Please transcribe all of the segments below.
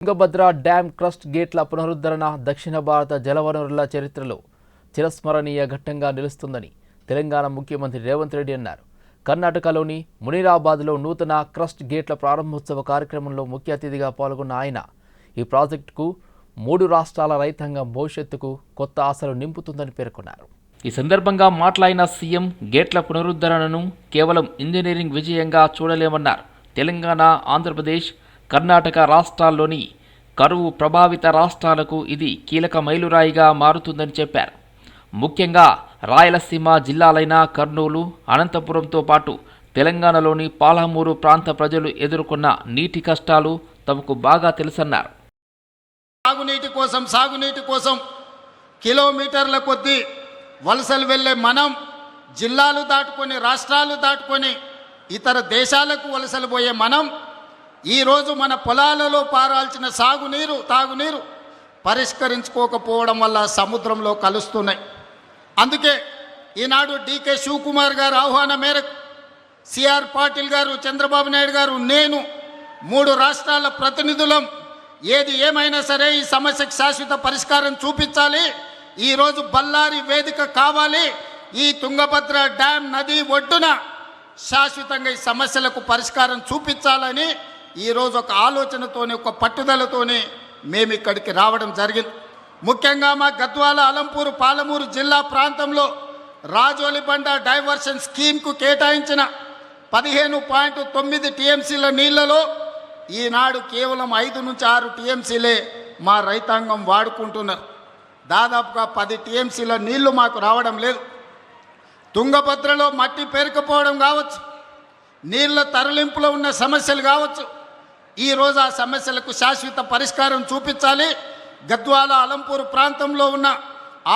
Tungabhadra dam crust గేట్ల పునరుద్ధరణ దక్షిణ భారత జలవనరుల చరిత్రలో చిరస్మరణీయ ఘట్టంగా నిలుస్తుందని తెలంగాణ ముఖ్యమంత్రి రేవంత్ రెడ్డి అన్నారు. కర్ణాటకలోని మునిరాబాద్లో నూతన క్రస్ట్ గేట్ల ప్రారంభోత్సవ కార్యక్రమంలో ముఖ్య అతిథిగా పాల్గొన్న ఆయన ఈ ప్రాజెక్టుకు 3 రాష్ట్రాల రైతాంగం భవిష్యత్తుకు కొత్త ఆశలు నింపుతుందని పేర్కొన్నారు. ఈ సందర్భంగా మాట్లాడిన సీఎం గేట్ల పునరుద్ధరణను కేవలం ఇంజనీరింగ్ విజయంగా చూడలేమన్నారు. తెలంగాణ, ఆంధ్రప్రదేశ్, కర్ణాటక రాష్ట్రాల్లోని కరువు ప్రభావిత రాష్ట్రాలకు ఇది కీలక మైలురాయిగా మారుతుందని చెప్పారు. ముఖ్యంగా రాయలసీమ జిల్లాలైన కర్నూలు, అనంతపురంతో పాటు తెలంగాణలోని పాలమూరు ప్రాంత ప్రజలు ఎదుర్కొన్న నీటి కష్టాలు తమకు బాగా తెలుసన్నారు. సాగునీటి కోసం కిలోమీటర్ల కొద్దీ వలసలు వెళ్ళే మనం జిల్లాలు దాటుకొని రాష్ట్రాలు దాటుకొని ఇతర దేశాలకు వలసలు పోయే మనం ఈరోజు మన పొలాలలో పారాల్సిన సాగునీరు తాగునీరు పరిష్కరించుకోకపోవడం వల్ల సముద్రంలో కలుస్తున్నాయి. అందుకే ఈనాడు డీకే శివకుమార్ గారు ఆహ్వానం మేరకు సిఆర్ పాటిల్ గారు, చంద్రబాబు నాయుడు గారు, నేను 3 రాష్ట్రాల ప్రతినిధులం ఏది ఏమైనా సరే ఈ సమస్యకు శాశ్వత పరిష్కారం చూపించాలి. ఈరోజు బళ్ళారి వేదిక కావాలి. ఈ తుంగభద్ర డ్యాం నది ఒడ్డున శాశ్వతంగా ఈ సమస్యలకు పరిష్కారం చూపించాలని ఈరోజు ఒక ఆలోచనతోని ఒక పట్టుదలతోని మేము ఇక్కడికి రావడం జరిగింది. ముఖ్యంగా మా గద్వాల, అలంపూరు, పాలమూరు జిల్లా ప్రాంతంలో రాజోలిబండ డైవర్షన్ స్కీమ్కు కేటాయించిన 15.9 టీఎంసీల నీళ్లలో ఈనాడు కేవలం 5 నుంచి 6 టీఎంసీలే మా రైతాంగం వాడుకుంటున్నారు. దాదాపుగా 10 టీఎంసీల నీళ్లు మాకు రావడం లేదు. తుంగభద్రలో మట్టి పేరుకుపోవడం కావచ్చు, నీళ్ల తరలింపులో ఉన్న సమస్యలు కావచ్చు, ఈరోజు ఆ సమస్యలకు శాశ్వత పరిష్కారం చూపించాలి. గద్వాల, అలంపూరు ప్రాంతంలో ఉన్న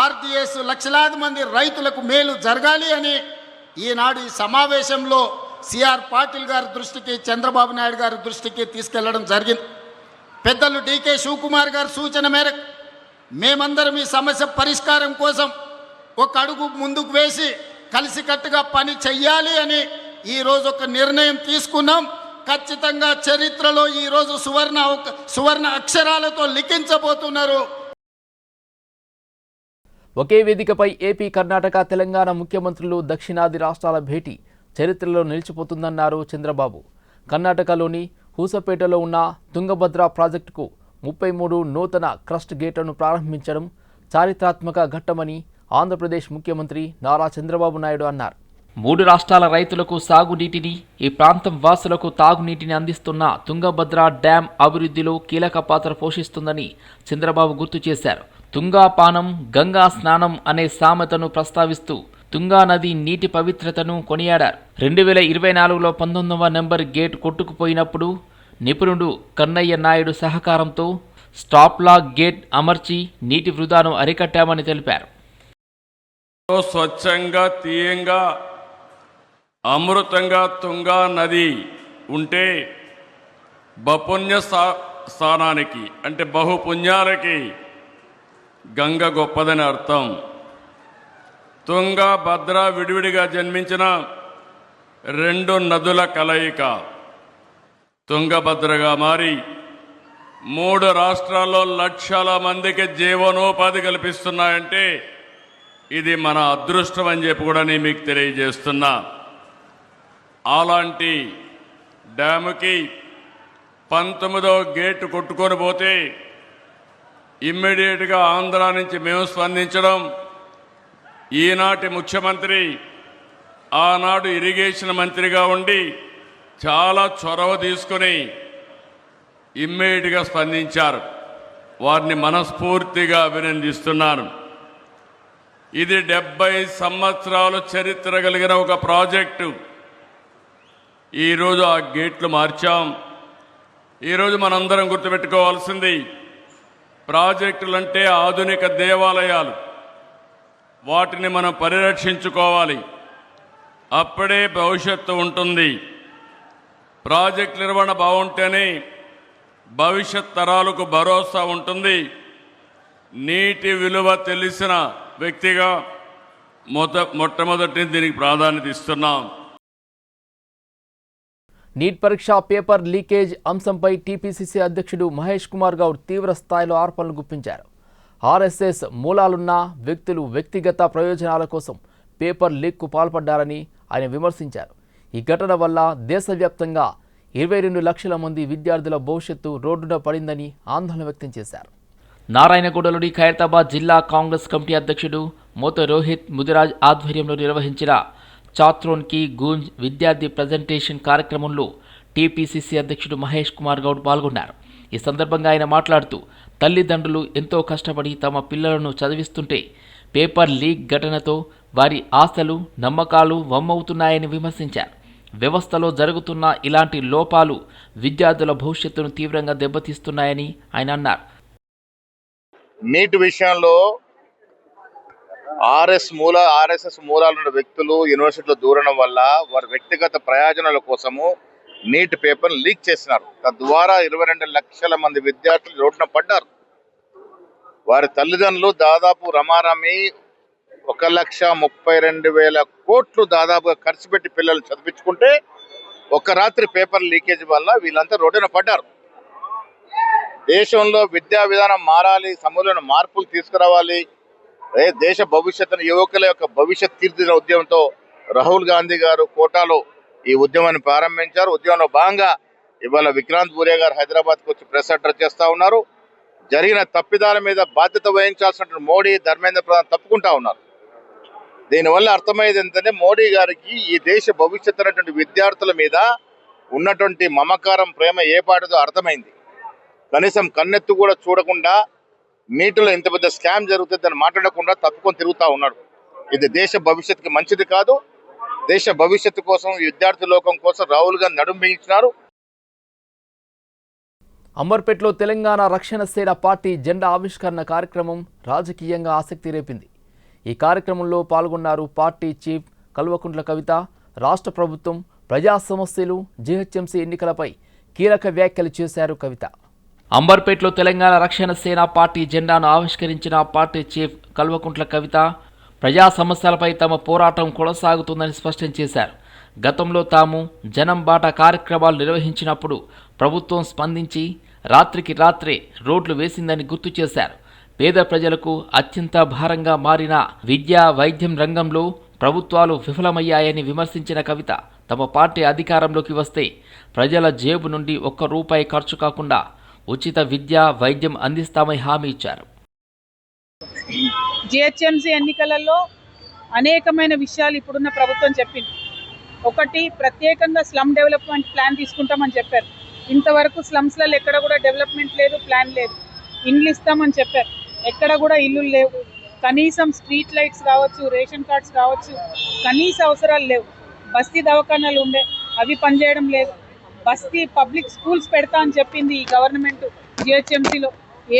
ఆర్డీఎస్ లక్షలాది మంది రైతులకు మేలు జరగాలి అని ఈనాడు ఈ సమావేశంలో సిఆర్ పాటిల్ గారి దృష్టికి, చంద్రబాబు నాయుడు గారి దృష్టికి తీసుకెళ్లడం జరిగింది. పెద్దలు డీకే శివకుమార్ గారి సూచన మేరకు మేమందరం ఈ సమస్య పరిష్కారం కోసం ఒక అడుగు ముందుకు వేసి కలిసికట్టుగా పని చెయ్యాలి అని ఈరోజు ఒక నిర్ణయం తీసుకున్నాం. ఖచ్చితంగా చరిత్రలో ఈరోజు సువర్ణ అక్షరాలతో లిఖించబోతున్నారు. ఒకే వేదికపై ఏపీ, కర్ణాటక, తెలంగాణ ముఖ్యమంత్రులు దక్షిణాది రాష్ట్రాల భేటీ చరిత్రలో నిలిచిపోతుందన్నారు చంద్రబాబు. కర్ణాటకలోని హూసపేటలో ఉన్న తుంగభద్ర ప్రాజెక్టుకు 33 నూతన క్రస్ట్ గేట్లను ప్రారంభించడం చారిత్రాత్మక ఘట్టమని ఆంధ్రప్రదేశ్ ముఖ్యమంత్రి నారా చంద్రబాబు నాయుడు అన్నారు. 3 రాష్ట్రాల రైతులకు సాగునీటిని, ఈ ప్రాంతం వాసులకు తాగునీటిని అందిస్తున్న తుంగభద్ర డ్యాం అభివృద్ధిలో కీలక పాత్ర పోషిస్తుందని చంద్రబాబు గుర్తు చేశారు. తుంగాపానం, గంగా స్నానం అనే సామెతను ప్రస్తావిస్తూ తుంగా నది నీటి పవిత్రతను కొనియాడారు. 2024లో 19వ నెంబర్ గేట్ కొట్టుకుపోయినప్పుడు నిపుణుడు కన్నయ్య నాయుడు సహకారంతో స్టాప్లాక్ గేట్ అమర్చి నీటి వృధాను అరికట్టామని తెలిపారు. స్వచ్ఛంగా, తీయంగా, అమృతంగా తుంగా నది ఉంటే బపుణ్య స్థానానికి అంటే బహుపుణ్యాలకి గంగ గొప్పదని అర్థం. తుంగ, భద్ర విడివిడిగా జన్మించిన 2 నదుల కలయిక తుంగభద్రగా మారి 3 రాష్ట్రాల్లో లక్షల మందికి జీవనోపాధి కల్పిస్తున్నాయంటే ఇది మన అదృష్టం అని చెప్పి కూడా నేను మీకు తెలియజేస్తున్నా. అలాంటి డ్యాముకి 19వ గేటు కొట్టుకొని పోతే ఇమ్మీడియట్గా ఆంధ్ర నుంచి మేము స్పందించడం, ఈనాటి ముఖ్యమంత్రి ఆనాడు ఇరిగేషన్ మంత్రిగా ఉండి చాలా చొరవ తీసుకొని ఇమ్మీడియట్గా స్పందించారు. వారిని మనస్ఫూర్తిగా అభినందిస్తున్నాను. ఇది 70 సంవత్సరాలు చరిత్ర కలిగిన ఒక ప్రాజెక్టు. ఈరోజు ఆ గేట్లు మార్చాం. ఈరోజు మనందరం గుర్తుపెట్టుకోవాల్సింది, ప్రాజెక్టులంటే ఆధునిక దేవాలయాలు. వాటిని మనం పరిరక్షించుకోవాలి. అప్పుడే భవిష్యత్తు ఉంటుంది. ప్రాజెక్టు నిర్వహణ బాగుంటేనే భవిష్యత్ తరాలకు భరోసా ఉంటుంది. నీటి విలువ తెలిసిన వ్యక్తిగా మొట్టమొదటి దీనికి ప్రాధాన్యత ఇస్తున్నాం. నీట్ పరీక్ష పేపర్ లీకేజ్ అంశంపై టీపీసీసీ అధ్యక్షుడు మహేష్ కుమార్ గౌడ్ తీవ్ర స్థాయిలో ఆరోపణలు గుప్పించారు. ఆర్ఎస్ఎస్ మూలాలున్న వ్యక్తులు వ్యక్తిగత ప్రయోజనాల కోసం పేపర్ లీక్కు పాల్పడ్డారని ఆయన విమర్శించారు. ఈ ఘటన వల్ల దేశవ్యాప్తంగా 22 లక్షల మంది విద్యార్థుల భవిష్యత్తు రోడ్డున పడిందని ఆందోళన వ్యక్తం చేశారు. నారాయణగూడలోని ఖైరతాబాద్ జిల్లా కాంగ్రెస్ కమిటీ అధ్యక్షుడు మోత రోహిత్ ముదిరాజ్ ఆధ్వర్యంలో నిర్వహించిన చాత్రోన్ కి గూంజ్ విద్యార్థి ప్రజెంటేషన్ కార్యక్రమంలో టీపీసీసీ అధ్యక్షుడు మహేష్ కుమార్ గౌడ్ పాల్గొన్నారు. ఈ సందర్భంగా ఆయన మాట్లాడుతూ తల్లిదండ్రులు ఎంతో కష్టపడి తమ పిల్లలను చదివిస్తుంటే పేపర్ లీక్ ఘటనతో వారి ఆశలు నమ్మకాలు వమ్మవుతున్నాయని విమర్శించారు. వ్యవస్థలో జరుగుతున్న ఇలాంటి లోపాలు విద్యార్థుల భవిష్యత్తును తీవ్రంగా దెబ్బతీస్తున్నాయని ఆయన అన్నారు. నీట్ విషయంలో ఆర్ఎస్ఎస్ మూలాలు ఉన్న వ్యక్తులు యూనివర్సిటీలో దూరడం వల్ల వారి వ్యక్తిగత ప్రయోజనాల కోసము నీట్ పేపర్ లీక్ చేసినారు. తద్వారా 22 లక్షల మంది విద్యార్థులు రోడ్డున పడ్డారు. వారి తల్లిదండ్రులు దాదాపు రమారమి 1,32,000 కోట్లు దాదాపుగా ఖర్చు పెట్టి పిల్లలు చదివించుకుంటే ఒక్క రాత్రి పేపర్ లీకేజ్ వల్ల వీళ్ళంతా రోడ్డున పడ్డారు. దేశంలో విద్యా విధానం మారాలి, సమూలమైన మార్పులు తీసుకురావాలి, దేశ భవిష్యత్తును యువకుల యొక్క భవిష్యత్ తీర్చిదిద్దిన ఉద్యమంతో రాహుల్ గాంధీ గారు కోటాలో ఈ ఉద్యమాన్ని ప్రారంభించారు. ఉద్యమంలో భాగంగా ఇవాళ విక్రాంత్ బూరియా గారు హైదరాబాద్కు వచ్చి ప్రెస్ అడ్రస్ చేస్తూ ఉన్నారు. జరిగిన తప్పిదాల మీద బాధ్యత వహించాల్సిన మోడీ, ధర్మేంద్ర ప్రధాన్ తప్పుకుంటా ఉన్నారు. దీనివల్ల అర్థమయ్యేది ఏంటంటే మోడీ గారికి ఈ దేశ భవిష్యత్తు అనేటువంటి విద్యార్థుల మీద ఉన్నటువంటి మమకారం, ప్రేమ ఏ పాటిదో అర్థమైంది. కనీసం కన్నెత్తు కూడా చూడకుండా నీటిలో ఇంత పెద్ద స్కామ్ జరుగుతుందని మాట్లాడకుండా తప్పుకొని తిరుగుతూ ఉన్నాడు. ఇది దేశ భవిష్యత్తుకి మంచిది కాదు. దేశ భవిష్యత్తు కోసం, విద్యార్థి లోకం కోసం రాహుల్ గాంధీ నడుం బిగించినారు. అంబర్పేటలో తెలంగాణ రక్షణ సేన పార్టీ జెండా ఆవిష్కరణ కార్యక్రమం రాజకీయంగా ఆసక్తి రేపింది. ఈ కార్యక్రమంలో పాల్గొన్నారు పార్టీ చీఫ్ కల్వకుంట్ల కవిత. రాష్ట్ర ప్రభుత్వం, ప్రజా సమస్యలు, జీహెచ్ఎంసీ ఎన్నికలపై కీలక వ్యాఖ్యలు చేశారు కవిత. అంబర్పేటలో తెలంగాణ రక్షణ సేన పార్టీ జెండాను ఆవిష్కరించిన పార్టీ చీఫ్ కల్వకుంట్ల కవిత ప్రజా సమస్యలపై తమ పోరాటం కొనసాగుతుందని స్పష్టం చేశారు. గతంలో తాము జనం బాట కార్యక్రమాలు నిర్వహించినప్పుడు ప్రభుత్వం స్పందించి రాత్రికి రాత్రే రోడ్లు వేసిందని గుర్తు చేశారు. పేద ప్రజలకు అత్యంత భారంగా మారిన విద్యా, వైద్యం రంగంలో ప్రభుత్వాలు విఫలమయ్యాయని విమర్శించిన కవిత తమ పార్టీ అధికారంలోకి వస్తే ప్రజల జేబు నుండి ₹1 ఖర్చు కాకుండా ఉచిత విద్య, వైద్యం అందిస్తామని హామీ ఇచ్చారు. జిహెచ్ఎంసీ ఎన్నికలలో అనేకమైన విషయాలు ఇప్పుడున్న ప్రభుత్వం చెప్పింది. ఒకటి, ప్రత్యేకంగా స్లమ్ డెవలప్మెంట్ ప్లాన్ తీసుకుంటామని చెప్పారు. ఇంతవరకు స్లమ్స్లలో ఎక్కడ కూడా డెవలప్మెంట్ లేదు, ప్లాన్ లేదు. ఇండ్లు ఇస్తామని చెప్పారు, ఎక్కడ కూడా ఇల్లు లేవు. కనీసం స్ట్రీట్ లైట్స్ కావచ్చు, రేషన్ కార్డ్స్ కావచ్చు, కనీస అవసరాలు లేవు. బస్తీ దవాఖానాలు ఉండే, అవి పనిచేయడం లేదు. బస్తీ పబ్లిక్ స్కూల్స్ పెడతా అని చెప్పింది ఈ గవర్నమెంట్. జిహెచ్ఎంసీలో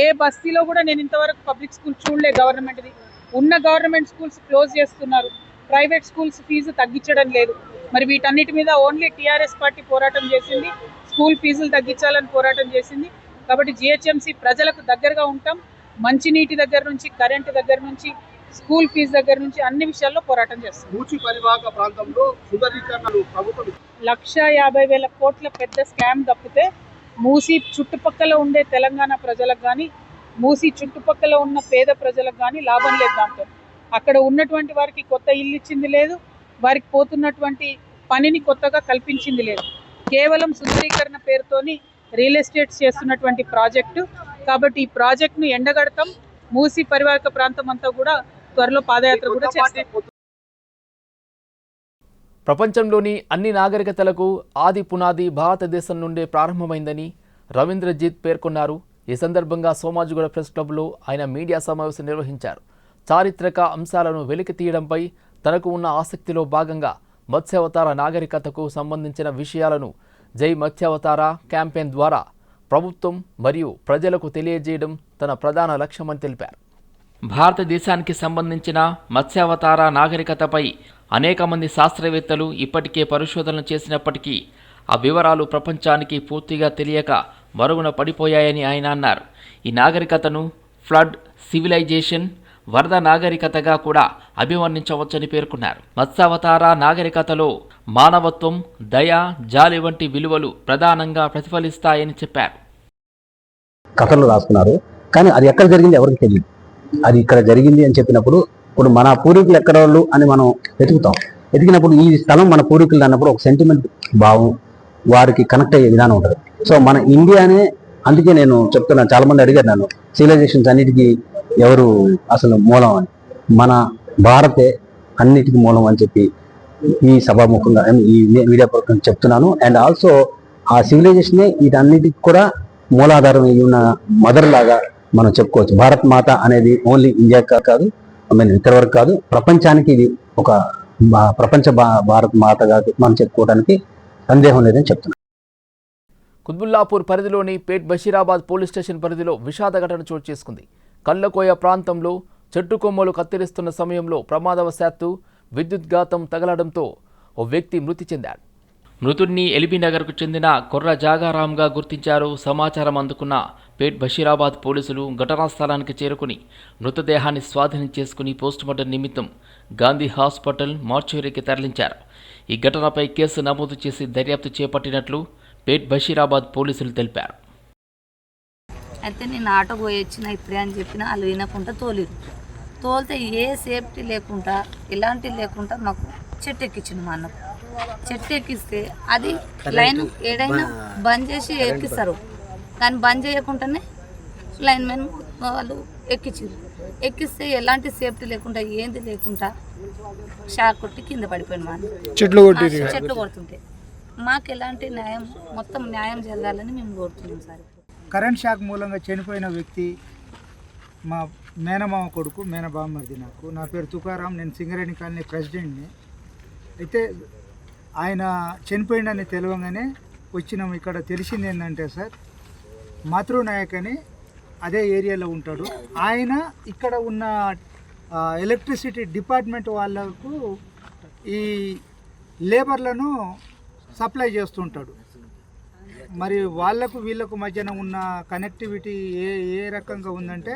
ఏ బస్తీలో కూడా నేను ఇంతవరకు పబ్లిక్ స్కూల్ చూడలే గవర్నమెంట్ది. ఉన్న గవర్నమెంట్ స్కూల్స్ క్లోజ్ చేస్తున్నారు. ప్రైవేట్ స్కూల్స్ ఫీజు తగ్గించడం లేదు. మరి వీటన్నిటి మీద ఓన్లీ టీఆర్ఎస్ పార్టీ పోరాటం చేసింది. స్కూల్ ఫీజులు తగ్గించాలని పోరాటం చేసింది. కాబట్టి జిహెచ్ఎంసీ ప్రజలకు దగ్గరగా ఉంటాం. మంచినీటి దగ్గర నుంచి, కరెంటు దగ్గర నుంచి, స్కూల్ ఫీజు దగ్గర నుంచి అన్ని విషయాల్లో పోరాటం చేస్తాం. 1,50,000 కోట్ల పెద్ద స్కామ్ తప్పితే మూసీ చుట్టుపక్కల ఉండే తెలంగాణ ప్రజలకు కానీ, మూసీ చుట్టుపక్కల ఉన్న పేద ప్రజలకు కానీ లాభం లేదు. దాంతో అక్కడ ఉన్నటువంటి వారికి కొత్త ఇల్లు ఇచ్చింది లేదు, వారికి పోతున్నటువంటి పనిని కొత్తగా కల్పించింది లేదు. కేవలం సుందరీకరణ పేరుతోని రియల్ ఎస్టేట్స్ చేస్తున్నటువంటి ప్రాజెక్టు. కాబట్టి ఈ ప్రాజెక్టును ఎండగడతాం. మూసీ పరివాహక ప్రాంతం అంతా కూడా త్వరలో పాదయాత్ర కూడా చేస్తాం. ప్రపంచంలోని అన్ని నాగరికతలకు ఆది పునాది భారతదేశం నుండే ప్రారంభమైందని రవీంద్రజిత్ పేర్కొన్నారు. ఈ సందర్భంగా సోమాజిగూడ ప్రెస్ క్లబ్లో ఆయన మీడియా సమావేశం నిర్వహించారు. చారిత్రక అంశాలను వెలికి తీయడంపై తనకు ఉన్న ఆసక్తిలో భాగంగా మత్స్యావతార నాగరికతకు సంబంధించిన విషయాలను జై మత్స్యావతార క్యాంపెయిన్ ద్వారా ప్రభుత్వం మరియు ప్రజలకు తెలియజేయడం తన ప్రధాన లక్ష్యమని తెలిపారు. భారతదేశానికి సంబంధించిన మత్స్యావతార నాగరికతపై అనేక మంది శాస్త్రవేత్తలు ఇప్పటికే పరిశోధనలు చేసినప్పటికీ ఆ వివరాలు ప్రపంచానికి పూర్తిగా తెలియక మరుగున పడిపోయాయని ఆయన అన్నారు. ఈ నాగరికతను ఫ్లడ్ సివిలైజేషన్, వరద నాగరికతగా కూడా అభివర్ణించవచ్చని పేర్కొన్నారు. మత్స్యావతార నాగరికతలో మానవత్వం, దయ, జాలి వంటి విలువలు ప్రధానంగా ప్రతిఫలిస్తాయని చెప్పారు. కథలు రాసుకున్నారు, కానీ అది ఎక్కడ జరిగింది ఎవరికి తెలియదు. అది ఇక్కడ జరిగింది అని చెప్పినప్పుడు ఇప్పుడు మన పూర్వీకులు ఎక్కడ వాళ్ళు అని మనం వెతికినప్పుడు ఈ స్థలం మన పూర్వీకులు అన్నప్పుడు ఒక సెంటిమెంట్ భావం వారికి కనెక్ట్ అయ్యే విధానం ఉంటుంది. సో మన ఇండియానే, అందుకే నేను చెప్తున్నాను, చాలా మంది అడిగారు నన్ను సివిలైజేషన్స్ అన్నిటికీ ఎవరు అసలు మూలం అని. మన భారతే అన్నిటికీ మూలం అని చెప్పి ఈ సభాముఖంగా ఈ మీడియా పూర్వకంగా చెప్తున్నాను. అండ్ ఆల్సో ఆ సివిలైజేషనే వీటన్నిటికి కూడా మూలాధారం అయి ఉన్న మదర్ లాగా మనం చెప్పుకోవచ్చు. భారత్ మాత అనేది ఓన్లీ ఇండియా కాదు, ఇతర వరకు కాదు, ప్రపంచానికి ఇది ఒక ప్రపంచ భారత్ మాతగా మనం చెప్పుకోవడానికి సందేహం లేదని చెప్తున్నాను. కుత్బుల్లాపూర్ పరిధిలోని పేట్ బషీరాబాద్ పోలీస్ స్టేషన్ పరిధిలో విషాద ఘటన చోటు చేసుకుంది. కళ్ళకోయ ప్రాంతంలో చెట్టు కొమ్మలు కత్తిరిస్తున్న సమయంలో ప్రమాదవశాత్తు విద్యుద్ఘాతం తగలడంతో ఓ వ్యక్తి మృతి చెందాడు. మృతుడిని ఎల్బీనగర్కు చెందిన కొర్ర జాగారాంగా గుర్తించారు. సమాచారం అందుకున్న పేట్ బషీరాబాద్ పోలీసులు ఘటనా స్థలానికి చేరుకుని మృతదేహాన్ని స్వాధీనం చేసుకుని పోస్టుమార్టం నిమిత్తం గాంధీ హాస్పిటల్ మార్చురీకి తరలించారు. ఈ ఘటనపై కేసు నమోదు చేసి దర్యాప్తు చేపట్టినట్లు పేట్ బషీరాబాద్ పోలీసులు తెలిపారు. అయితే నేను ఆటో పోయి వచ్చిన ఇప్పుడే అని చెప్పిన వాళ్ళు వినకుండా తోలితే ఏ సేఫ్టీ లేకుండా ఎలాంటి లేకుండా మాకు చెట్టు ఎక్కించింది. మా అన్నకు చెట్టు ఎక్కిస్తే అది లైన్ ఏడైనా బంద్ చేసి ఎక్కిస్తారు, కానీ బంద్ చేయకుండానే లైన్ మెన్ వాళ్ళు ఎక్కిస్తే ఎలాంటి సేఫ్టీ లేకుండా ఏంది లేకుండా షాక్ కొట్టి కింద పడిపోయింది. మా చెట్లు కొడుతుంటే మాకు ఎలాంటి మొత్తం న్యాయం జరగాలని మేము కోరుతున్నాం సార్. కరెంట్ షాక్ మూలంగా చనిపోయిన వ్యక్తి మా మేనమామ కొడుకు, మేనబామ్మర్ది. నా పేరు తుకారాం, నేను సింగరేణి కాలనీ ప్రెసిడెంట్ని. అయితే ఆయన చనిపోయిందని తెలియగానే వచ్చినాం. ఇక్కడ తెలిసింది ఏంటంటే సార్, మాతృనాయక్ అని అదే ఏరియాలో ఉంటాడు ఆయన. ఇక్కడ ఉన్న ఎలక్ట్రిసిటీ డిపార్ట్మెంట్ వాళ్ళకు ఈ లేబర్లను సప్లై చేస్తుంటాడు. మరి వాళ్ళకు వీళ్ళకు మధ్యన ఉన్న కనెక్టివిటీ ఏ రకంగా ఉందంటే,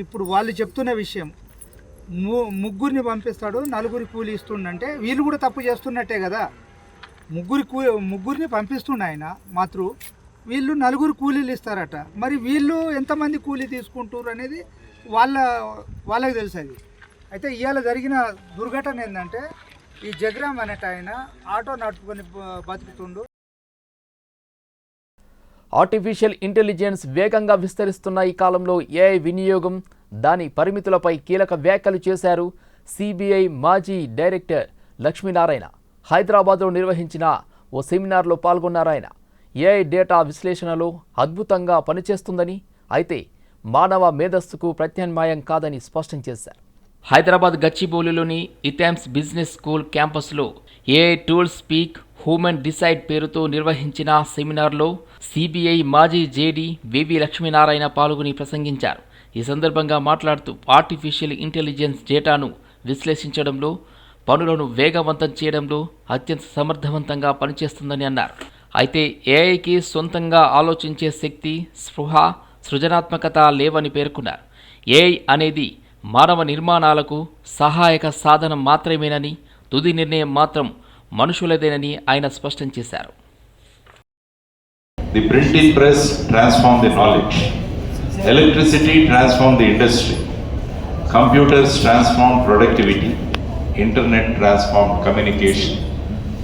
ఇప్పుడు వాళ్ళు చెప్తున్న విషయం, ముగ్గురిని పంపిస్తాడు, నలుగురి కూలి ఇస్తుండంటే వీళ్ళు కూడా తప్పు చేస్తున్నట్టే కదా. ముగ్గురిని పంపిస్తుండే ఆయన మాతృ, వీళ్ళు నలుగురు కూలీలు ఇస్తారట. మరి వీళ్ళు ఎంతమంది కూలీ తీసుకుంటారు అనేది వాళ్ళకి తెలుసు. అది అయితే ఇవాళ జరిగిన దుర్ఘటన ఏంటంటే, ఈ జగ్రామ్ అనేట ఆయన ఆటో నడుపుకొని బతుకుతుండు. ఆర్టిఫిషియల్ ఇంటెలిజెన్స్ వేగంగా విస్తరిస్తున్న ఈ కాలంలో ఏఐ వినియోగం, దాని పరిమితులపై కీలక వ్యాఖ్యలు చేశారు సిబిఐ మాజీ డైరెక్టర్ లక్ష్మీనారాయణ. హైదరాబాద్లో నిర్వహించిన ఓ సెమినార్లో పాల్గొన్నారాయన. ఏఐ డేటా విశ్లేషణలో అద్భుతంగా పనిచేస్తుందని, అయితే మానవ మేధస్సుకు ప్రత్యామ్నాయం కాదని స్పష్టం చేశారు. హైదరాబాద్ గచ్చిబౌలిలోని ఇథామ్స్ బిజినెస్ స్కూల్ క్యాంపస్లో AI tools speak human decide పేరుతో నిర్వహించిన సెమినార్లో సిబిఐ మాజీ జేడీ వివి లక్ష్మీనారాయణ పాల్గొని ప్రసంగించారు. ఈ సందర్భంగా మాట్లాడుతూ ఆర్టిఫిషియల్ ఇంటెలిజెన్స్ డేటాను విశ్లేషించడంలో, పనులను వేగవంతం చేయడంలో అత్యంత సమర్థవంతంగా పనిచేస్తుందని అన్నారు. అయితే ఏఐకి సొంతంగా ఆలోచించే శక్తి, స్పృహ, సృజనాత్మకత లేవని పేర్కొన్నారు. ఏఐ అనేది మానవ నిర్మాణాలకు సహాయక సాధనం మాత్రమేనని, తుది నిర్ణయం మాత్రం మనుషులదేనని ఆయన స్పష్టం చేశారు. The printing press transformed the knowledge. Electricity transformed the industry. Computers transformed productivity. Internet transformed communication.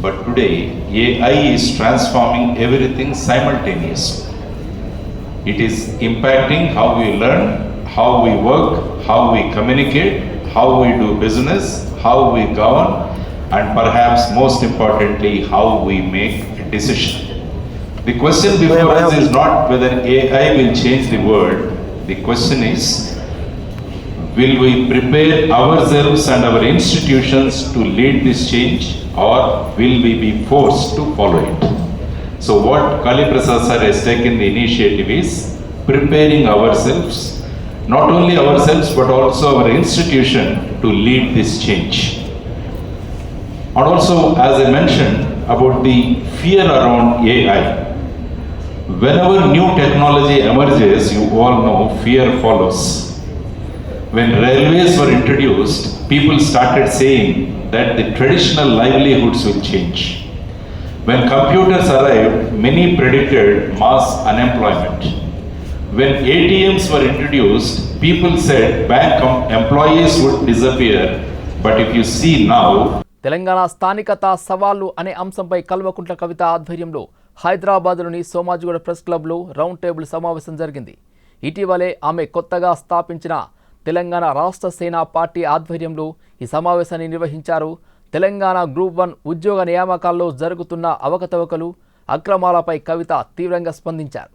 But today, AI is transforming everything simultaneously. It is impacting how we learn, how we work, how we communicate, how we do business, how we govern, and perhaps most importantly, how we make a decision. The question before us is not whether AI will change the world. The question is, will we prepare ourselves and our institutions to lead this change, or will we be forced to follow it? So what Kali Prasad sir has taken the initiative is preparing ourselves, not only ourselves but also our institution to lead this change. And also, as I mentioned about the fear around AI, whenever new technology emerges, you all know fear follows. When railways were introduced, people started saying that the traditional livelihoods will change. When computers arrived, many predicted mass unemployment. When ATMs were introduced, people said bank employees would disappear. But if you see now, Telangana స్థానికత సవాళ్లు అనే అంశంపై కల్వకుంట్ల కవిత ఆధ్వర్యంలో హైదరాబాద్లోని Somajiguda press క్లబ్లో round table సమావేశం జరిగింది. ఇటీవలే ఆమె కొత్తగా స్థాపించిన తెలంగాణ రాష్ట్ర సేన పార్టీ ఆధ్వర్యంలో ఈ సమావేశాన్ని నిర్వహించారు. తెలంగాణ గ్రూప్ 1 ఉద్యోగ నియామకాల్లో జరుగుతున్న అవకతవకలు, అక్రమాలపై కవిత తీవ్రంగా స్పందించారు.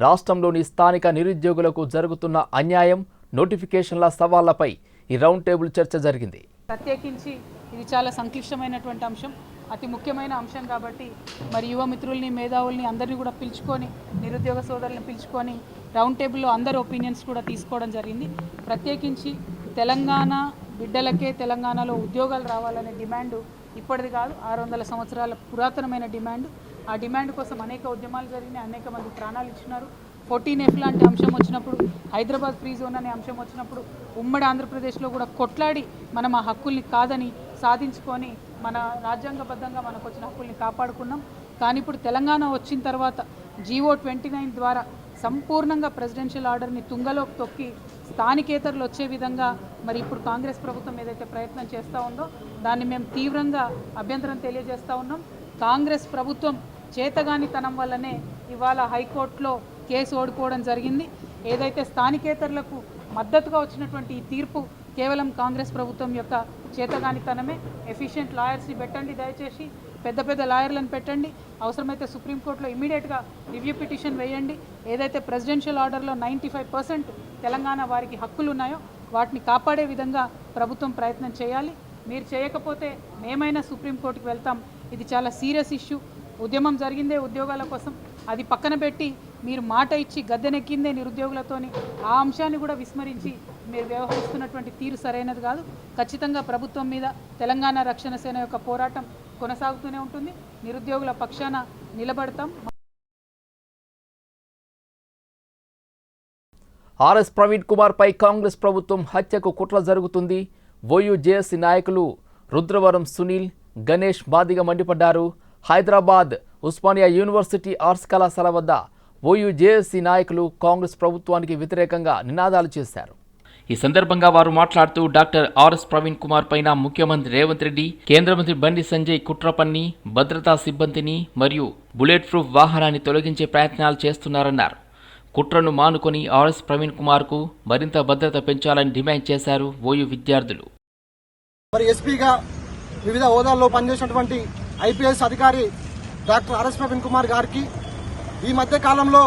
రాష్ట్రంలోని స్థానిక నిరుద్యోగులకు జరుగుతున్న అన్యాయం, నోటిఫికేషన్ల సవాళ్లపై ఈ రౌండ్ టేబుల్ చర్చ జరిగింది. ప్రత్యేకించి ఇది చాలా సంక్లిష్టమైనటువంటి అంశం, అతి ముఖ్యమైన అంశం కాబట్టి మరి యువ మిత్రుల్ని, మేధావుల్ని అందరినీ కూడా పిలుచుకొని, నిరుద్యోగ సోదరులను పిలుచుకొని రౌండ్ టేబుల్లో అందరి ఒపీనియన్స్ కూడా తీసుకోవడం జరిగింది. ప్రత్యేకించి తెలంగాణ బిడ్డలకే తెలంగాణలో ఉద్యోగాలు రావాలనే డిమాండ్ ఇప్పటిది కాదు, 600 సంవత్సరాల పురాతనమైన డిమాండ్. ఆ డిమాండ్ కోసం అనేక ఉద్యమాలు జరిగినాయి, అనేక మంది ప్రాణాలు ఇచ్చినారు. 14F లాంటి అంశం వచ్చినప్పుడు, హైదరాబాద్ ఫ్రీ జోన్ అనే అంశం వచ్చినప్పుడు ఉమ్మడి ఆంధ్రప్రదేశ్లో కూడా కొట్లాడి మనం ఆ హక్కుల్ని కాదని సాధించుకొని మన రాజ్యాంగబద్ధంగా మనకు వచ్చిన హక్కుల్ని కాపాడుకున్నాం. కానీ ఇప్పుడు తెలంగాణ వచ్చిన తర్వాత GO 29 ద్వారా సంపూర్ణంగా ప్రెసిడెన్షియల్ ఆర్డర్ని తుంగలోకి తొక్కి స్థానికేతరులు వచ్చే విధంగా మరి ఇప్పుడు కాంగ్రెస్ ప్రభుత్వం ఏదైతే ప్రయత్నం చేస్తూ ఉందో దాన్ని మేము తీవ్రంగా అభ్యంతరం తెలియజేస్తూ ఉన్నాం. కాంగ్రెస్ ప్రభుత్వం చేతగానితనం వల్లనే ఇవాళ హైకోర్టులో కేసు ఓడిపోవడం జరిగింది. ఏదైతే స్థానికేతరులకు మద్దతుగా వచ్చినటువంటి ఈ తీర్పు కేవలం కాంగ్రెస్ ప్రభుత్వం యొక్క చేతగానితనమే. ఎఫిషియెంట్ లాయర్స్ని పెట్టండి, దయచేసి పెద్ద పెద్ద లాయర్లను పెట్టండి. అవసరమైతే సుప్రీంకోర్టులో ఇమీడియట్గా రివ్యూ పిటిషన్ వేయండి. ఏదైతే ప్రెసిడెన్షియల్ ఆర్డర్లో 95% తెలంగాణ వారికి హక్కులు ఉన్నాయో వాటిని కాపాడే విధంగా ప్రభుత్వం ప్రయత్నం చేయాలి. మీరు చేయకపోతే మేమైనా సుప్రీంకోర్టుకు వెళ్తాం. ఇది చాలా సీరియస్ ఇష్యూ. ఉద్యమం జరిగిందే ఉద్యోగాల కోసం, అది పక్కన పెట్టి మీరు మాట ఇచ్చి గద్దెనెక్కిందే నిరుద్యోగులతోని, ఆ అంశాన్ని కూడా విస్మరించి మీరు వ్యవహరిస్తున్నటువంటి తీరు సరైనది కాదు. ఖచ్చితంగా ప్రభుత్వం మీద తెలంగాణ రక్షణ సేన యొక్క పోరాటం కొనసాగుతూనే ఉంటుంది. నిరుద్యోగుల పక్షాన నిలబడతాం. ఆర్ఎస్ ప్రవీణ్ కుమార్ పై కాంగ్రెస్ ప్రభుత్వం హత్యకు కుట్ర జరుగుతుంది. ఓయూ జేఏసీ నాయకులు రుద్రవరం సునీల్, గణేష్ బాదిగా మండిపడ్డారు. హైదరాబాద్ ఉస్మానియా యూనివర్సిటీ ఆర్ట్స్ కళాశాల వద్ద ఓయూ జేఏసీ నాయకులు కాంగ్రెస్ ప్రభుత్వానికి వ్యతిరేకంగా నినాదాలు చేశారు. ఈ సందర్భంగా వారు మాట్లాడుతూ డాక్టర్ ఆర్ఎస్ ప్రవీణ్ కుమార్ పైన ముఖ్యమంత్రి రేవంత్ రెడ్డి, కేంద్ర మంత్రి బండి సంజయ్ కుట్ర పన్ని భద్రతా సిబ్బందిని మరియు బుల్లెట్ ప్రూఫ్ వాహనాన్ని తొలగించే ప్రయత్నాలు చేస్తున్నారన్నారు. కుట్రను మానుకొని ఆర్ఎస్ ప్రవీణ్ కుమార్కు మరింత భద్రత పెంచాలని డిమాండ్ చేశారు ఓయూ విద్యార్థులు. మరి ఎస్పీగా వివిధ హోదాల్లో పనిచేసినటువంటి ఐపీఎస్ అధికారి డాక్టర్ ఆర్ఎస్ ప్రవీణ్ కుమార్ గారికి ఈ మధ్య కాలంలో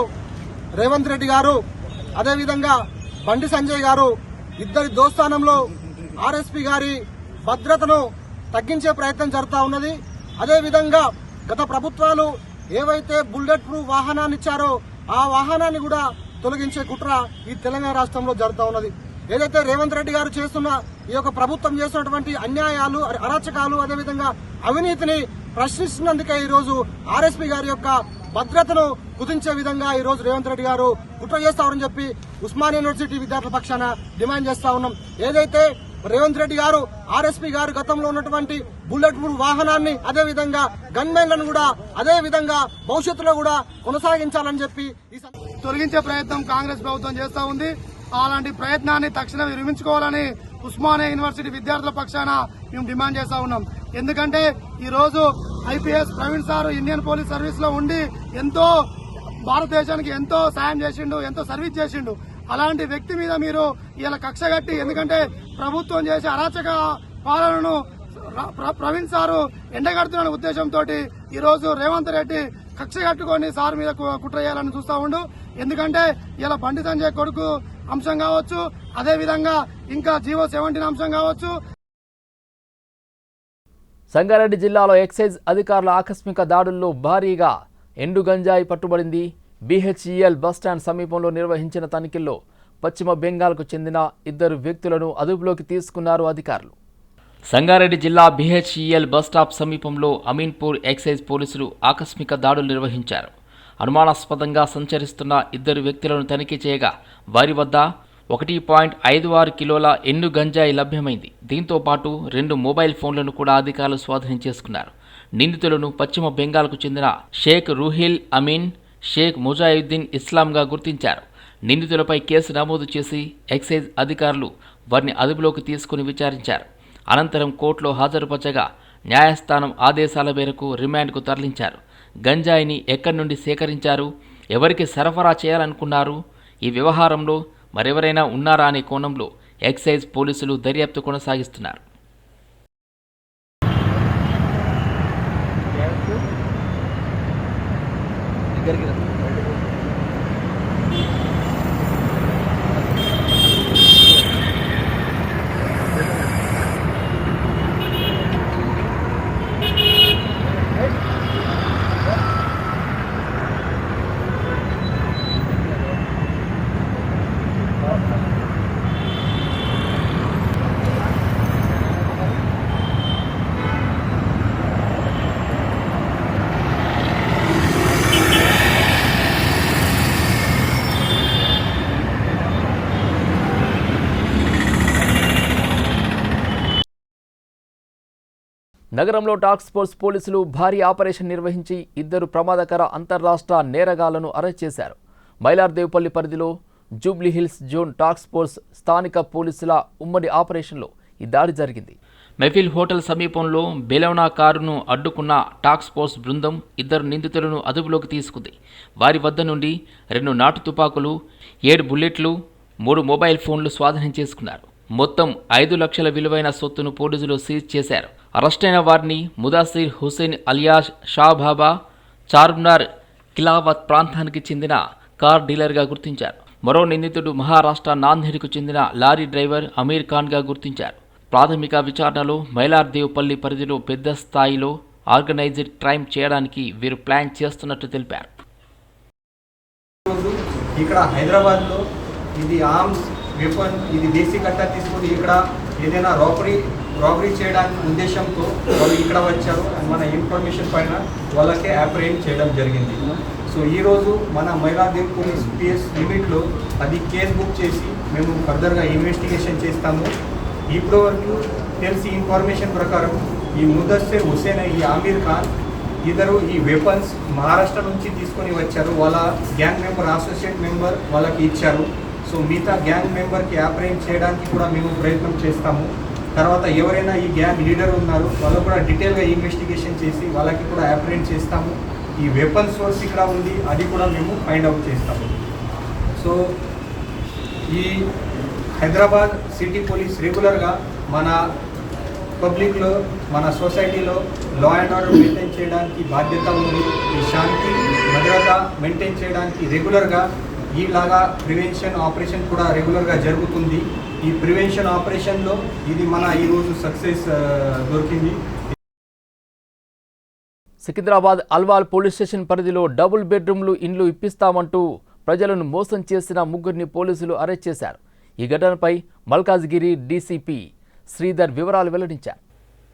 రేవంత్ రెడ్డి గారు, అదేవిధంగా బండి సంజయ్ గారు ఇద్దరి దోస్తానంలో ఆర్ఎస్పీ గారి భద్రతను తగ్గించే ప్రయత్నం జరుగుతూ ఉన్నది. అదేవిధంగా గత ప్రభుత్వాలు ఏవైతే బుల్లెట్ ప్రూఫ్ వాహనాన్ని ఇచ్చారో ఆ వాహనాన్ని కూడా తొలగించే కుట్ర ఈ తెలంగాణ రాష్ట్రంలో జరుగుతూ ఉన్నది. ఏదైతే రేవంత్ రెడ్డి గారు చేస్తున్న ఈ యొక్క ప్రభుత్వం చేస్తున్నటువంటి అన్యాయాలు, అరాచకాలు, అదేవిధంగా అవినీతిని ప్రశ్నిస్తున్నందుకే ఈ రోజు ఆర్ఎస్పీ గారి యొక్క భద్రతను కుదించే విధంగా ఈ రోజు రేవంత్ రెడ్డి గారు కుట్ర చేస్తారని చెప్పి ఉస్మానియా యూనివర్సిటీ విద్యార్థుల పక్షాన డిమాండ్ చేస్తా ఉన్నాం. ఏదైతే రేవంత్ రెడ్డి గారు, ఆర్ఎస్పీ గారు గతంలో ఉన్నటువంటి బుల్లెట్ ప్రూఫ్ వాహనాన్ని, అదేవిధంగా గన్మెన్లను కూడా అదే విధంగా భవిష్యత్తులో కూడా కొనసాగించాలని చెప్పి తొలగించే ప్రయత్నం కాంగ్రెస్ ప్రభుత్వం చేస్తా ఉంది. అలాంటి ప్రయత్నాన్ని తక్షణం విరమించుకోవాలని ఉస్మానియా యూనివర్సిటీ విద్యార్థుల పక్షాన మేము డిమాండ్ చేస్తా ఉన్నాం. ఎందుకంటే ఈ రోజు IPS Praveen sir Indian police service లో ఉండి ఎంతో భారతదేశానికి ఎంతో సాయం చేసిండు, ఎంతో సర్వీస్ చేసిండు. అలాంటి వ్యక్తి మీద మీరు ఇలా కక్ష కట్టి, ఎందుకంటే ప్రభుత్వం చేసే అరాచక పాలనను ప్రవీణ్ సారు ఎండగడుతున్న ఉద్దేశంతో ఈ రోజు రేవంత్ రెడ్డి కక్ష కట్టుకొని సార్ మీద కుట్ర చేయాలని చూస్తా ఉండు. ఎందుకంటే ఇలా బండి సంజయ్ కొడుకు అంశం కావచ్చు, అదేవిధంగా ఇంకా GO 17 అంశం కావచ్చు. సంగారెడ్డి జిల్లాలో ఎక్సైజ్ అధికారుల ఆకస్మిక దాడుల్లో భారీగా ఎండు గంజాయి పట్టుబడింది. BHEL బస్టాండ్ సమీపంలో నిర్వహించిన తనిఖీల్లో పశ్చిమ బెంగాల్కు చెందిన 2 వ్యక్తులను అదుపులోకి తీసుకున్నారు అధికారులు. సంగారెడ్డి జిల్లా BHEL బస్టాప్ సమీపంలో అమీన్పూర్ ఎక్సైజ్ పోలీసులు ఆకస్మిక దాడులు నిర్వహించారు. అనుమానాస్పదంగా సంచరిస్తున్న 2 వ్యక్తులను తనిఖీ చేయగా వారి వద్ద 1.56 కిలోల ఎన్ను గంజాయి లభ్యమైంది. దీంతో పాటు 2 మొబైల్ ఫోన్లను కూడా అధికారులు స్వాధీనం చేసుకున్నారు. నిందితులను పశ్చిమ బెంగాల్కు చెందిన షేక్ రూహిల్ అమీన్, షేక్ ముజాయుద్దీన్ ఇస్లాంగా గుర్తించారు. నిందితులపై కేసు నమోదు చేసి ఎక్సైజ్ అధికారులు వారిని అదుపులోకి తీసుకుని విచారించారు. అనంతరం కోర్టులో హాజరుపరచగా న్యాయస్థానం ఆదేశాల మేరకు రిమాండ్కు తరలించారు. గంజాయిని ఎక్కడి నుండి సేకరించారు, ఎవరికి సరఫరా చేయాలనుకున్నారు, ఈ వ్యవహారంలో మరెవరైనా ఉన్నారా అనే కోణంలో ఎక్సైజ్ పోలీసులు దర్యాప్తు కొనసాగిస్తున్నారు. నగరంలో టాస్క్ ఫోర్స్ పోలీసులు భారీ ఆపరేషన్ నిర్వహించి 2 ప్రమాదకర అంతర్రాష్ట్ర నేరగాళ్లను అరెస్ట్ చేశారు. మైలార్దేవ్పల్లి పరిధిలో జూబ్లీహిల్స్ జోన్ టాస్క్ ఫోర్స్ స్థానిక పోలీసుల ఉమ్మడి ఆపరేషన్లో ఈ దాడి జరిగింది. మెఫిల్ హోటల్ సమీపంలో బెలౌనా కారును అడ్డుకున్న టాస్క్ ఫోర్స్ బృందం 2 నిందితులను అదుపులోకి తీసుకుంది. వారి వద్ద నుండి 2 నాటు తుపాకులు, 7 బుల్లెట్లు, 3 మొబైల్ ఫోన్లు స్వాధీనం చేసుకున్నారు. మొత్తం 5 లక్షల విలువైన సొత్తును పోలీసులు సీజ్ చేశారు. అరెస్టైన వారిని ముదాసిర్ హుసేన్ అలియాస్ షాబాబా చార్మినార్ కిలావత్ ప్రాంతానికి చెందిన కార్ డీలర్గా గుర్తించారు. మరో నిందితుడు మహారాష్ట్ర నాందేడ్కు చెందిన లారీ డ్రైవర్ అమీర్ ఖాన్గా గుర్తించారు. ప్రాథమిక విచారణలో మైలార్దేవ్పల్లి పరిధిలో పెద్ద స్థాయిలో ఆర్గనైజ్డ్ క్రైమ్ చేయడానికి వీరు ప్లాన్ చేస్తున్నట్టు తెలిపారు. ఇక్కడ హైదరాబాద్లో ఇది ఆర్మ్స్ వెపన్, ఇది దేశీ కట్ట తీసుకొని ఇక్కడ ఏదైనా రాబరీ చేయడానికి ఉద్దేశంతో వాళ్ళు ఇక్కడ వచ్చారు. మన ఇన్ఫర్మేషన్ పైన వాళ్ళకే అప్రహెండ్ చేయడం జరిగింది. సో ఈరోజు మన మైలార్దేవ్ పోలీస్ పిఎస్ లిమిట్లో అది కేసు బుక్ చేసి మేము ఫర్దర్గా ఇన్వెస్టిగేషన్ చేస్తాము. ఇప్పటి వరకు తెలిసి ఇన్ఫర్మేషన్ ప్రకారం ఈ ముదస్సిర్ హుసేన్, ఈ ఆమీర్ ఖాన్ ఇద్దరు ఈ వెపన్స్ మహారాష్ట్ర నుంచి తీసుకొని వచ్చారు. వాళ్ళ గ్యాంగ్ మెంబర్, అసోసియేట్ మెంబర్ వాళ్ళకి ఇచ్చారు. సో మిగతా గ్యాంగ్ మెంబర్కి అప్రహెండ్ చేయడానికి కూడా మేము ప్రయత్నం చేస్తాము. తర్వాత ఎవరైనా ఈ గ్యాంగ్ లీడర్ ఉన్నారు వాళ్ళు కూడా డీటెయిల్గా ఇన్వెస్టిగేషన్ చేసి వాళ్ళకి కూడా అప్రహెండ్ చేస్తాము. ఈ వెపన్ సోర్స్ ఇక్కడ ఉంది అది కూడా మేము ఫైండ్ అవుట్ చేస్తాము. సో ఈ హైదరాబాద్ సిటీ పోలీస్ రెగ్యులర్గా మన పబ్లిక్లో, మన సొసైటీలో లా అండ్ ఆర్డర్ మెయింటైన్ చేయడానికి బాధ్యత ఉంది. ఈ శాంతి భద్రత మెయింటైన్ చేయడానికి రెగ్యులర్గా ఈలాగా ప్రివెన్షన్ ఆపరేషన్ కూడా రెగ్యులర్గా జరుగుతుంది. ఈ ప్రివెన్షన్ ఆపరేషన్లో ఇది మన ఈరోజు సక్సెస్ దొరికింది. సికింద్రాబాద్ అల్వాల్ పోలీస్ స్టేషన్ పరిధిలో డబుల్ బెడ్రూమ్లు ఇండ్లు ఇప్పిస్తామంటూ ప్రజలను మోసం చేసిన 3 పోలీసులు అరెస్ట్ చేశారు. ఈ ఘటనపై మల్కాజ్గిరి డీసీపీ శ్రీధర్ వివరాలు వెల్లడించారు.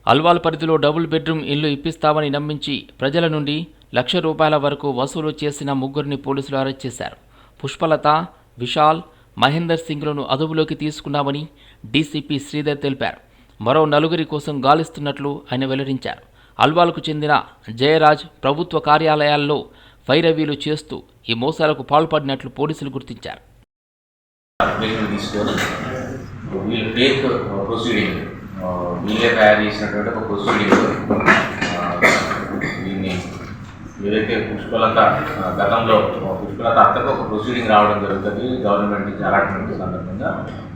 అల్వాల్ పరిధిలో డబుల్ బెడ్రూమ్ ఇల్లు ఇప్పిస్తామని నమ్మించి ప్రజల నుండి ₹1,00,000 వరకు వసూలు చేసిన 3 పోలీసులు అరెస్ట్ చేశారు. పుష్పలత, విశాల్, మహేందర్ సింగ్లను అదుపులోకి తీసుకున్నామని డీసీపీ శ్రీధర్ తెలిపారు. మరో 4 కోసం గాలిస్తున్నట్లు ఆయన వెల్లడించారు. అల్వాల్కు చెందిన జయరాజ్ ప్రభుత్వ కార్యాలయాల్లో వైరవీలు చేస్తూ ఈ మోసాలకు పాల్పడినట్లు పోలీసులు గుర్తించారు. వీళ్ళే తయారు చేసినటువంటి ఒక ప్రొసీడింగ్ దీన్ని ఏదైతే పుష్పలత గతంలో పుష్పలత అత్తకు ఒక ప్రొసీడింగ్ రావడం జరుగుతుంది గవర్నమెంట్ నుంచి అలాట్మెంట్ సందర్భంగా.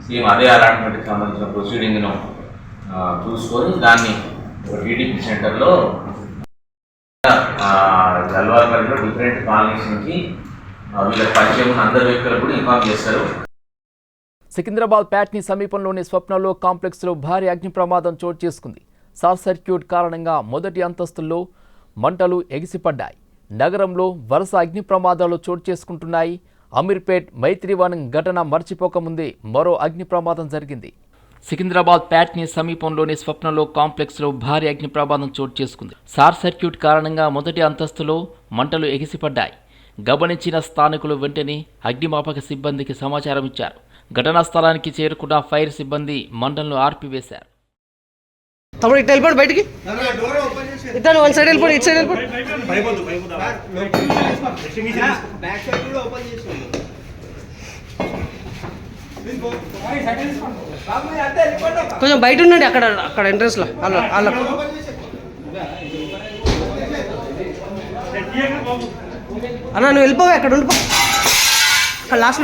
సేమ్ అదే అలాట్మెంట్కి సంబంధించిన ప్రొసీడింగ్ను చూసుకొని దాన్ని ఒక టీడీపీ సెంటర్లో అల్వాల్ పరిధిలో డిఫరెంట్ కాలనీస్ నుంచి వీళ్ళకి పరిచయం ఉన్న అందరి వ్యక్తులకు కూడా ఇన్ఫార్మ్ చేస్తారు. సికింద్రాబాద్ ప్యాట్నీ సమీపంలోని స్వప్నలో కాంప్లెక్స్లో భారీ అగ్ని ప్రమాదం చోటు చేసుకుంది. షార్ట్ సర్క్యూట్ కారణంగా మొదటి అంతస్తుల్లో మంటలు ఎగిసిపడ్డాయి. నగరంలో వరుస అగ్ని ప్రమాదాలు చోటు చేసుకుంటున్నాయి. అమీర్పేట్ మైత్రివనం ఘటన మర్చిపోకముందే మరో అగ్ని ప్రమాదం జరిగింది. సికింద్రాబాద్ ప్యాట్నీ సమీపంలోని స్వప్నలో కాంప్లెక్స్లో భారీ అగ్ని ప్రమాదం చోటు చేసుకుంది. షార్ట్ సర్క్యూట్ కారణంగా మొదటి అంతస్తులో మంటలు ఎగిసిపడ్డాయి. గమనించిన స్థానికులు వెంటనే అగ్నిమాపక సిబ్బందికి సమాచారం ఇచ్చారు. ఘటనా స్థలానికి చేరుకున్న ఫైర్ సిబ్బంది మంటలను ఆర్పివేశారు. తమ్ముడు ఇట్లా వెళ్ళిపోండి బయటికి, ఇద్దరు వన్ సైడ్ వెళ్ళిపోండి, ఇటు సైడ్ వెళ్ళిపోండి. కొంచెం బయట ఉండండి, అక్కడ ఎంట్రన్స్ లో వాళ్ళ అన్న నువ్వు వెళ్ళిపోవా, అక్కడ ఉండిపో, అక్కడ లాస్ట్